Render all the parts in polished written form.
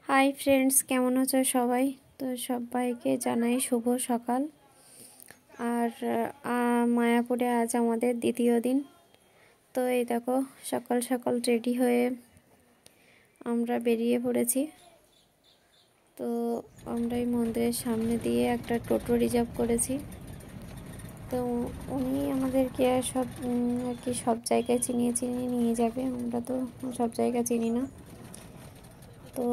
Hi friends केमन आछो सबाई। तो सबाइके जानाई शुभ सकाल। और मायापुरे आज आमादेर द्वितीय दिन। तो ये देखो सकाल सकाल रेडी हये आमरा बेरिये पड़ेछि। तो आमरा मंदिरेर सामने दिए एक टोटो रिजार्व करेछि। तो उनी आमादेरके सब जायगाय चिनिये चिनिये निये जाबे। आमरा तो सब जायगा चिनि ना। तो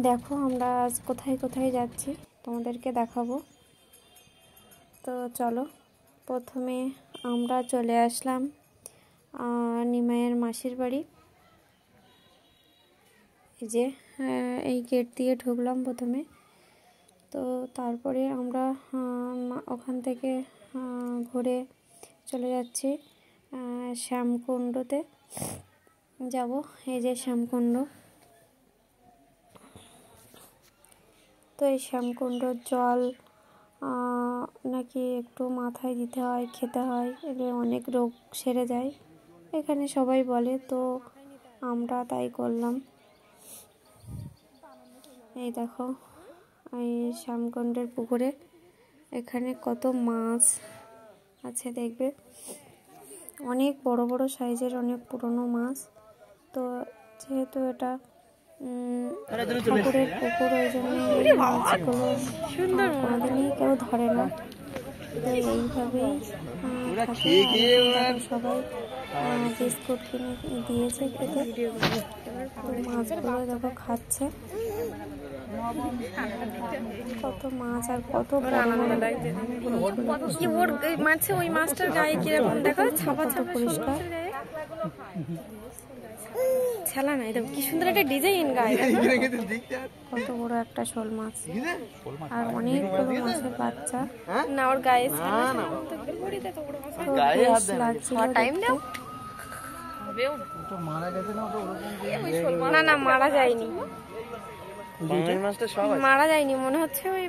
देखो আমরা আজ কোথায় কোথায় যাচ্ছি তোমাদেরকে দেখাবো। তো চলো প্রথমে আমরা চলে আসলাম নিমাইয়ের মাসির বাড়ি। এই যে এই গেট দিয়ে ঢুকলাম প্রথমে। তো তারপরে আমরা ওখান থেকে ঘুরে চলে যাচ্ছি শ্যামকুণ্ডতে যাব। এই যে শ্যামকুণ্ড। तो এই শ্যামকুণ্ডর জল নাকি একটু মাথায় দিতে হয়, খেতে হয়, এলে অনেক রোগ সেরে যায় এখানে সবাই বলে। তো আমরা তাই করলাম। এই দেখো এই শ্যামকুণ্ডের পুকুরে এখানে কত মাছ আছে দেখবে। অনেক বড় বড় সাইজের অনেক পুরনো মাছ। তো যেহেতু এটা ঠাকুরের পুকুর ওই জন্য মাছগুলো কোনোদিনই কেউ ধরে না। তো এইভাবেই সবাই বিস্কুট কিনে দিয়েছে খেতে। তো মাছগুলো দেখো খাচ্ছে। কত মাছ আর কত মাছে ওই মাছটার গায়ে কিরকম দেখো ছাপা ছাপা পরিষ্কার ছালা নাই। দেখো কি সুন্দর একটা ডিজাইন গায়ে। কত বড় একটা শোল মাছ আর অনেকগুলো মাছের বাচ্চা। না ওর গায়ে না না মারা যায়নি। মারা যায়নি মনে হচ্ছে। ওই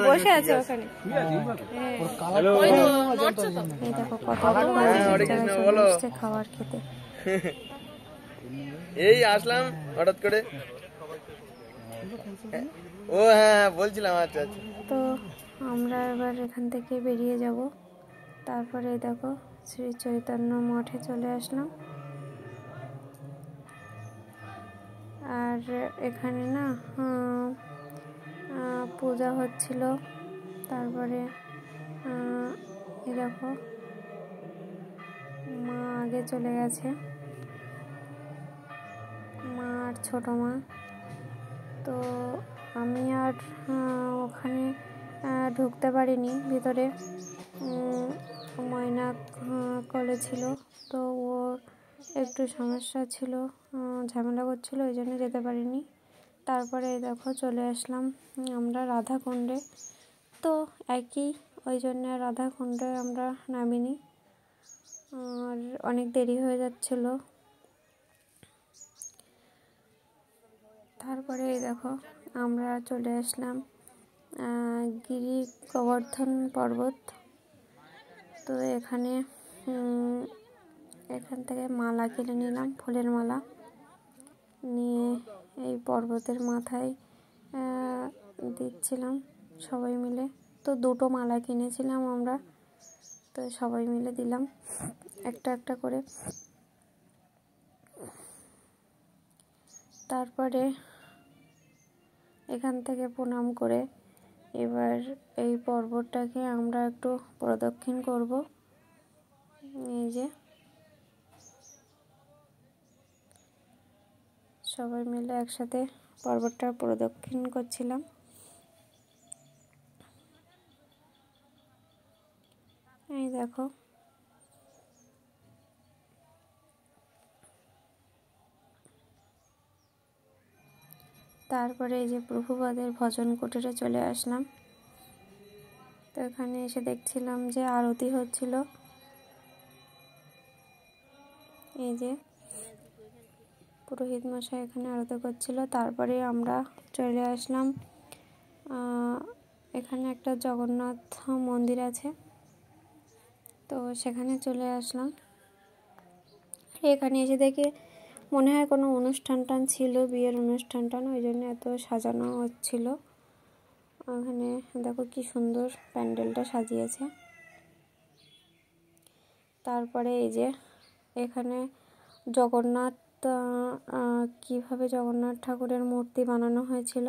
বসে আছে ওখানে। এই দেখো কত খাবার খেতে। এই আসলাম হঠাৎ করে। ও হ্যাঁ বলছিলাম। আচ্ছা আচ্ছা। তো আমরা এবার এখান থেকে বেরিয়ে যাব। তারপরে দেখো শ্রী চৈতন্য মঠে চলে আসলাম। আর এখানে না পূজা হচ্ছিল। তারপরে এই দেখো মা আগে চলে গেছে, মা আর ছোট মা। তো আমি আর ওখানে ঢুকতে পারিনি ভিতরে। ময়না কোলে ছিল। তো ওর একটু সমস্যা ছিল, ঝামেলা করছিল, ওই জন্য যেতে পারিনি। তারপরে দেখো চলে আসলাম আমরা রাধাকুণ্ডে। তো একই, ওই জন্য রাধাকুণ্ডে আমরা নামিনি। আর অনেক দেরি হয়ে যাচ্ছিল। তারপরে দেখো আমরা চলে আসলাম গিরি গোবর্ধন পর্বত। তো এখান থেকে মালা কিনে নিলাম, ফুলের মালা নিয়ে এই পর্বতের মাথায় দিচ্ছিলাম সবাই মিলে। তো দুটো মালা কিনেছিলাম আমরা। তো সবাই মিলে দিলাম একটা একটা করে। তারপরে এখান থেকে প্রণাম করে এবার এই পর্বতটাকে আমরা একটু প্রদক্ষিণ করব। এই যে সবাই মিলে একসাথে পর্বতটা প্রদক্ষিণ করছিলাম। এই দেখো তারপরে এই যে প্রভুপাদের ভজন কুটিরে চলে আসলাম। তো এখানে এসে দেখছিলাম যে আরতি হচ্ছিল। এই যে পুরোহিত মশাই এখানে আরতি করছিল। তারপরে আমরা চলে আসলাম এখানে একটা জগন্নাথ মন্দির আছে। তো সেখানে চলে আসলাম। এখানে এসে দেখে মনে হয় কোনো অনুষ্ঠান ছিল, বিয়ের অনুষ্ঠান, ওই জন্য এত সাজানো হচ্ছিল। ওখানে দেখো কি সুন্দর প্যান্ডেলটা সাজিয়েছে। তারপরে এই যে এখানে জগন্নাথ, কিভাবে জগন্নাথ ঠাকুরের মূর্তি বানানো হয়েছিল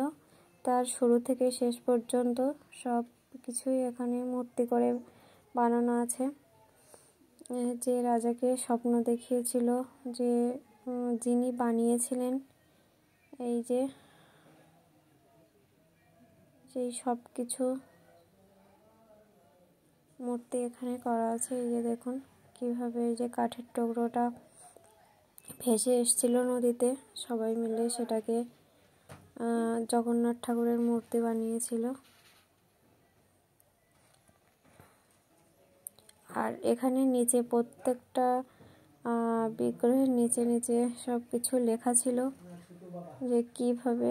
তার শুরু থেকে শেষ পর্যন্ত সব কিছুই এখানে মূর্তি করে বানানো আছে। যে রাজাকে স্বপ্ন দেখিয়েছিল, যে যিনি বানিয়েছিলেন, এই যে সেই সব কিছু মূর্তি এখানে করা আছে। এই যে দেখুন কিভাবে এই যে কাঠের টুকরোটা ভেসে এসেছিল নদীতে, সবাই মিলে সেটাকে জগন্নাথ ঠাকুরের মূর্তি বানিয়েছিল। আর এখানে নিচে প্রত্যেকটা বিগ্রহের নিচে নিচে সব কিছু লেখা ছিল, যে কিভাবে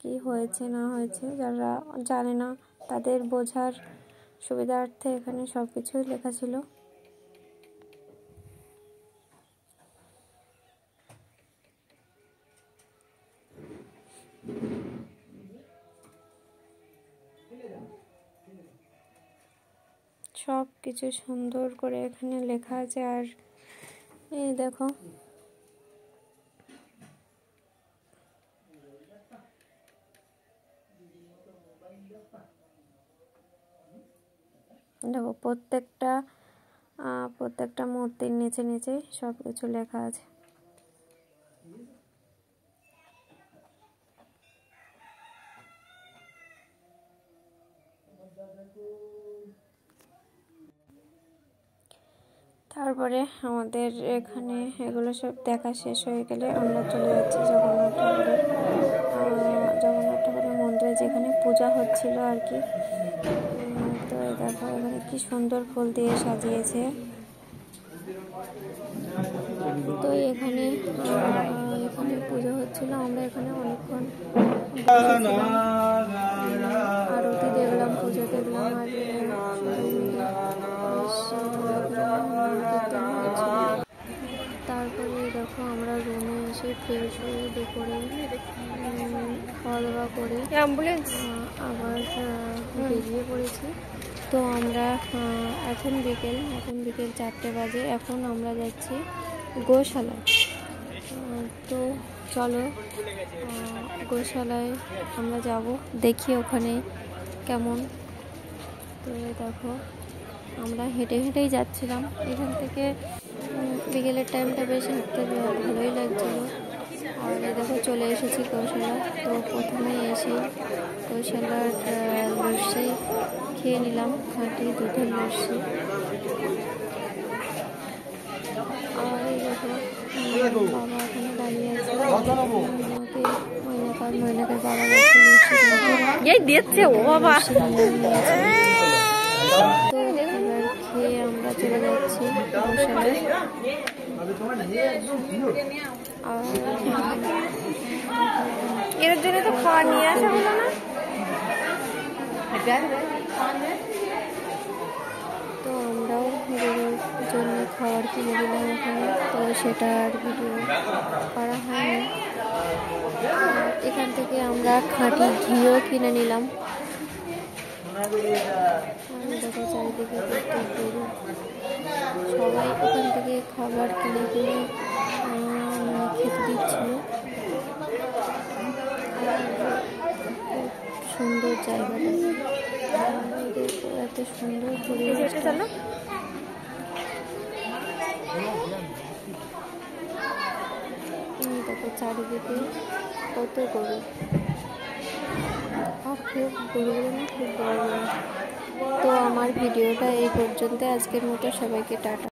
কি হয়েছে না হয়েছে। যারা জানে না তাদের বোঝার সুবিধার্থে এখানে সব কিছুই লেখা ছিল। সব কিছু সুন্দর করে এখানে লেখা আছে। আর এই দেখো দেখো প্রত্যেকটা মূর্তির নিচে নিচে সব কিছু লেখা আছে। তারপরে আমাদের এখানে এগুলো সব দেখা শেষ হয়ে গেলে আমরা চলে যাচ্ছি জগন্নাথ ঠাকুরের মন্দিরে, যেখানে পূজা হচ্ছিল আর কি। তো দেখো এখানে কি সুন্দর ফুল দিয়ে সাজিয়েছে। তো এখানে পুজো হচ্ছিল, আমরা এখানে অনেকক্ষণ আরতি দেখলাম, পুজো দেখলাম। আর তারপরে দেখো আমরা রুমে এসে ফ্রেশ হয়ে দুপুরে খাওয়া দাওয়া করে আবার বেরিয়ে পড়েছি। তো আমরা এখন বিকেল 4টে বাজে। এখন আমরা যাচ্ছি গোশালায়। তো চলো গোশালায় আমরা যাব, দেখি ওখানে কেমন। তো দেখো আমরা হেঁটে হেঁটেই যাচ্ছিলাম। এখান থেকে বিকেলের টাইমটা বেশ হাঁটতে ভালোই লাগছিল। আর দেখো চলে এসেছি গোশালা। তো প্রথমে এসে গোশালার লস্যি খেয়ে নিলাম, খাঁটি দুধের লস্যি। আর এই দেখো বাবা এখানে দাঁড়িয়ে আছে, ময়নাকার বাবা দিচ্ছে ও বাবা। তো এবার খেয়ে আমরা চলে যাচ্ছি গোশালায়। এর জন্য তো খাওয়া নিয়ে আসা হলো না। তো আমরাও গরুর জন্য খাবার কিনে দিলাম ওখানে। তো সেটা আর ভিডিও করা হয়নি। এখান থেকে আমরা খাঁটি ঘিও কিনে নিলাম। দেখো চারিদিকে গরু, সবাই ওখান থেকে খাবার কিনে খেতে দিচ্ছিল। সুন্দর জায়গাটা, এত সুন্দর পরিবেশটা। দেখো চারিদিকে কত গরু, আর খুব গরুগুলো না খুব বড় বড়। তো আমার ভিডিওটা এই পর্যন্ত। আজকের মতো সবাইকে টাটা।